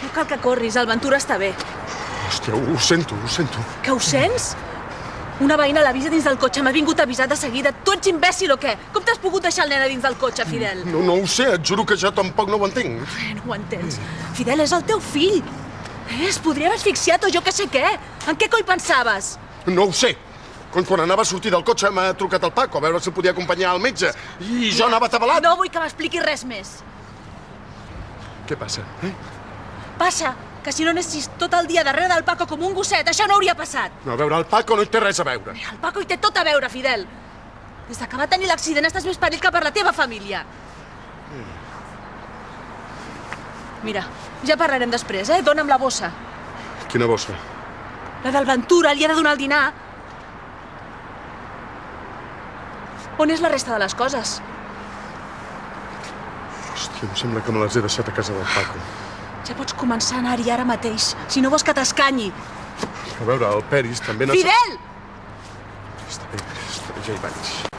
No cal que corris, el Ventura està bé. Hòstia, ho sento. Que ho sents? Una veïna l'avisa dins del cotxe, m'ha vingut a avisar de seguida. Tu ets imbècil o què? Com t'has pogut deixar el nen a dins del cotxe, Fidel? No ho sé, et juro que jo tampoc no ho entenc. No ho entens. Fidel, és el teu fill. Es podria haver asfixiat o jo que sé què. En què coi pensaves? No ho sé. Quan anava a sortir del cotxe m'ha trucat el Paco a veure si podia acompanyar al metge. I jo anava atabalat. No vull que m'expliquis res més. Què passa? Passa que si no anessis tot el dia darrere del Paco com un gosset, això no hauria passat. No, a veure, el Paco no hi té res a veure. El Paco hi té tot a veure, Fidel. Des que va tenir l'accident estàs més perill que per la teva família. Mira, ja parlarem després, eh? Dóna'm la bossa. Quina bossa? La del Ventura, li ha de donar el dinar. On és la resta de les coses? Hòstia, em sembla que me les he deixat a casa del Paco. Ja pots començar a anar-hi ara mateix, si no vols que t'escanyi. A veure, el Peris també... Fidel! Està bé, ja hi vaig.